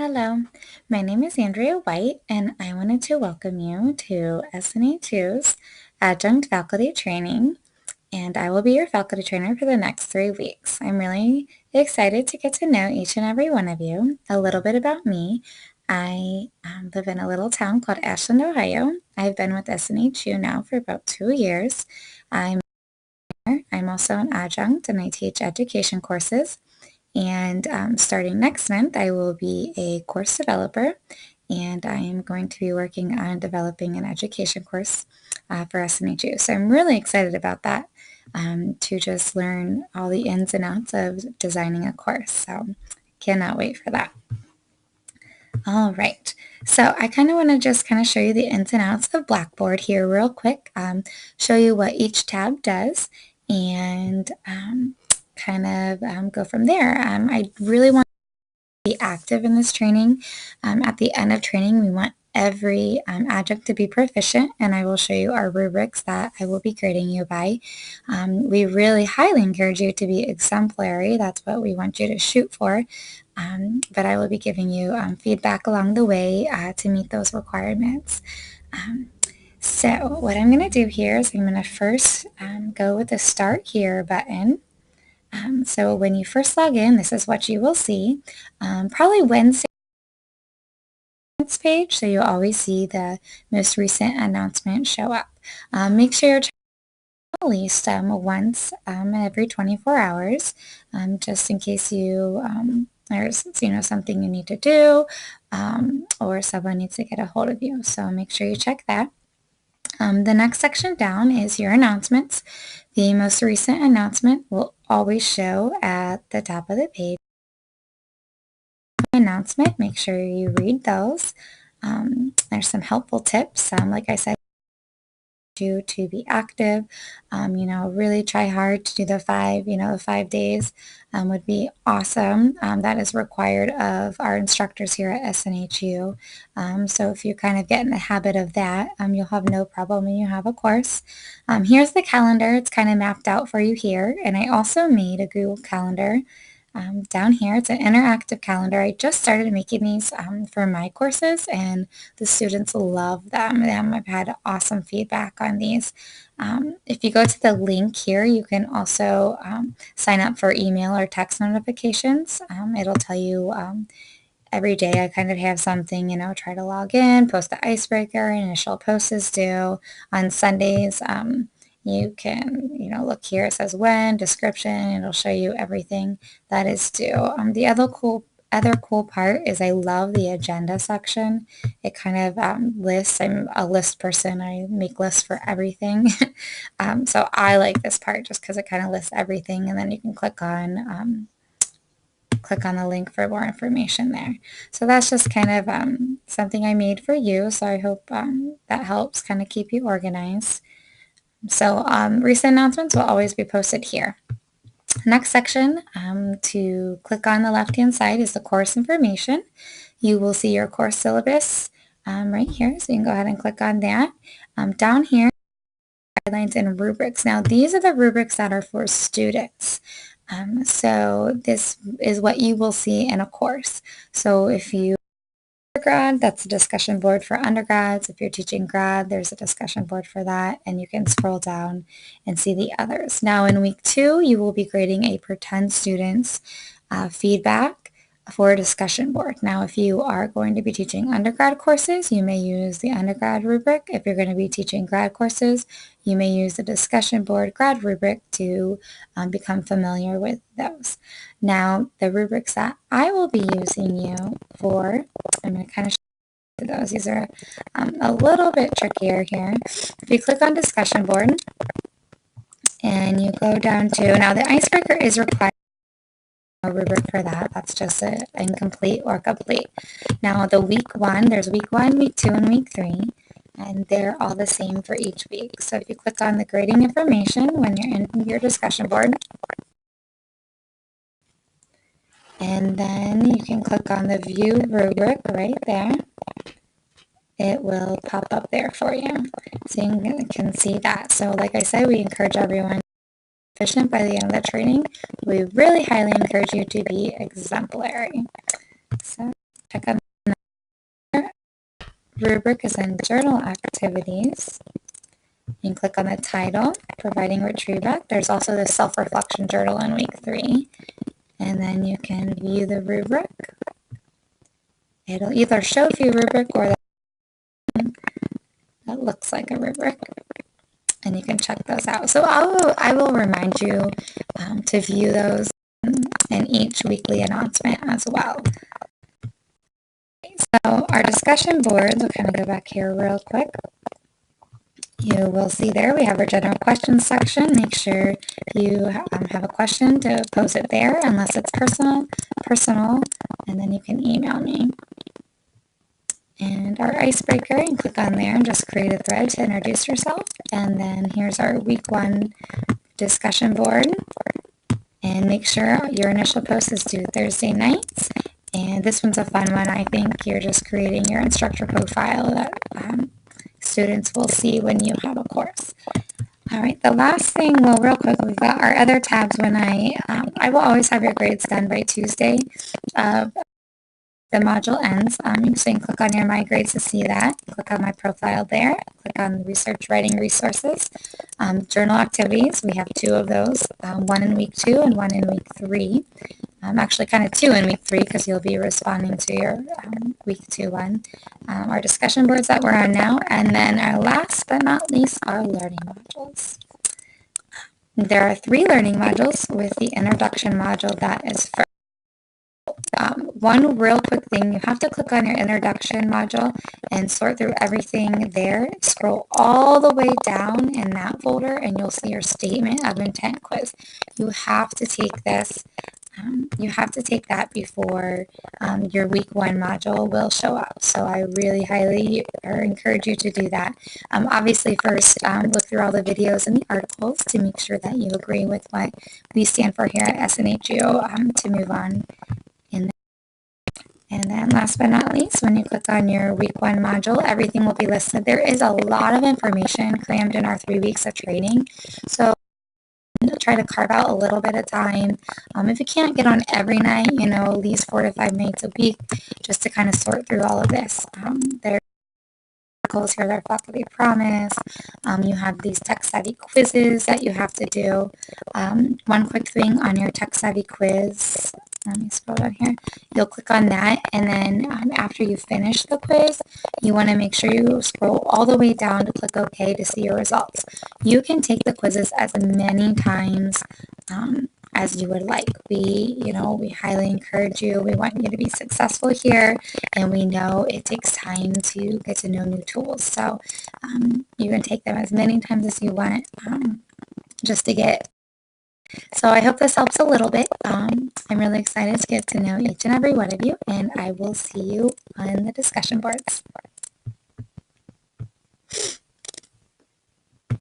Hello, my name is Andrea White, and I wanted to welcome you to SNA2's Adjunct Faculty Training, and I will be your faculty trainer for the next 3 weeks. I'm really excited to get to know each and every one of you. A little bit about me. I live in a little town called Ashland, Ohio. I've been with SNA2 now for about 2 years. I'm also an adjunct, and I teach education courses. And starting next month, I will be a course developer, and I am going to be working on developing an education course for SNHU. So I'm really excited about that, to just learn all the ins and outs of designing a course. So cannot wait for that. All right, so I kind of want to just kind of show you the ins and outs of Blackboard here real quick, show you what each tab does, and kind of go from there. I really want to be active in this training. At the end of training, we want every adjunct to be proficient, and I will show you our rubrics that I will be grading you by. We really highly encourage you to be exemplary. That's what we want you to shoot for. But I will be giving you feedback along the way to meet those requirements. So what I'm going to do here is I'm going to first go with the Start Here button. So when you first log in, this is what you will see. Probably Wednesday page, so you'll always see the most recent announcement show up. Make sure you're checking at least once every 24 hours, just in case there's something you need to do, or someone needs to get a hold of you. So make sure you check that. The next section down is your announcements. The most recent announcement will always show at the top of the page. Announcement, make sure you read those. There's some helpful tips. Like I said, you to be active, really try hard to do the 5 days would be awesome. That is required of our instructors here at SNHU. So if you kind of get in the habit of that, you'll have no problem when you have a course. Here's the calendar. It's kind of mapped out for you here. And I also made a Google Calendar down here. It's an interactive calendar. I just started making these for my courses, and the students love them. I've had awesome feedback on these. If you go to the link here, you can also sign up for email or text notifications. It'll tell you every day I kind of have something, try to log in, post the icebreaker, initial post is due. On Sundays, you can, look here, it says when, description, it'll show you everything that is due. The other cool part is I love the agenda section. It kind of lists. I'm a list person. I make lists for everything. So I like this part just because it kind of lists everything, and then you can click on the link for more information there. So that's just kind of something I made for you. So I hope that helps kind of keep you organized. So recent announcements will always be posted here. Next section, to click on the left-hand side is the course information. You will see your course syllabus right here, so you can go ahead and click on that. Down here, guidelines and rubrics. Now, these are the rubrics that are for students. So this is what you will see in a course. So if you undergrad, that's a discussion board for undergrads. If you're teaching grad, there's a discussion board for that, and you can scroll down and see the others. Now in week 2, you will be grading a per 10 students feedback for a discussion board. Now if you are going to be teaching undergrad courses, you may use the undergrad rubric. If you're going to be teaching grad courses, you may use the discussion board grad rubric to become familiar with those. Now, the rubrics that I will be using you for, I'm going to kind of show you those. These are a little bit trickier here. If you click on discussion board and you go down to, now the icebreaker is required. No rubric for that. That's just an incomplete or complete. Now, the week 1, there's week 1, week 2, and week 3. And they're all the same for each week. So if you click on the grading information when you're in your discussion board, and then you can click on the view rubric right there. It will pop up there for you, so you can see that. So like I said, we encourage everyone to be efficient by the end of the training. We really highly encourage you to be exemplary. So check out the rubric is in journal activities. You can click on the title, providing rich feedback. There's also the self-reflection journal in week 3. And then you can view the rubric. It'll either show you a rubric or that looks like a rubric. And you can check those out. So I will remind you to view those in each weekly announcement as well. So our discussion boards, we'll kind of go back here real quick. You will see there we have our general questions section. Make sure you have a question to post it there, unless it's personal, and then you can email me. And our icebreaker, you can click on there and just create a thread to introduce yourself. And then here's our week 1 discussion board. And make sure your initial post is due Thursday nights. And this one's a fun one. I think you're just creating your instructor profile that students will see when you have a course. All right, the last thing, well, real quick, we've got our other tabs. When I will always have your grades done by Tuesday. The module ends, so you can click on your My Grades to see that. Click on my profile there. Click on Research Writing Resources. Journal activities, we have 2 of those, one in week 2 and one in week 3. Actually kind of 2 in week 3 because you'll be responding to your week 2 one. Our discussion boards that we're on now, and then our last but not least, our learning modules. There are 3 learning modules with the introduction module that is first. One real quick thing, you have to click on your introduction module and sort through everything there. Scroll all the way down in that folder and you'll see your statement of intent quiz. You have to take this. You have to take that before your week 1 module will show up. So I really highly encourage you to do that. Obviously, first look through all the videos and the articles to make sure that you agree with what we stand for here at SNHU to move on. And then last but not least, when you click on your week 1 module, everything will be listed. There is a lot of information crammed in our 3 weeks of training. So try to carve out a little bit of time. If you can't get on every night, at least 4 to 5 nights a week, just to kind of sort through all of this. There articles here, their faculty promise. You have these tech-savvy quizzes that you have to do. One quick thing on your tech-savvy quiz, let me scroll down here. You'll click on that, and then after you finish the quiz, you want to make sure you scroll all the way down to click OK to see your results. You can take the quizzes as many times as you would like. We highly encourage you. We want you to be successful here, and we know it takes time to get to know new tools. So you can take them as many times as you want just to get. So I hope this helps a little bit. I'm really excited to get to know each and every one of you, and I will see you on the discussion boards.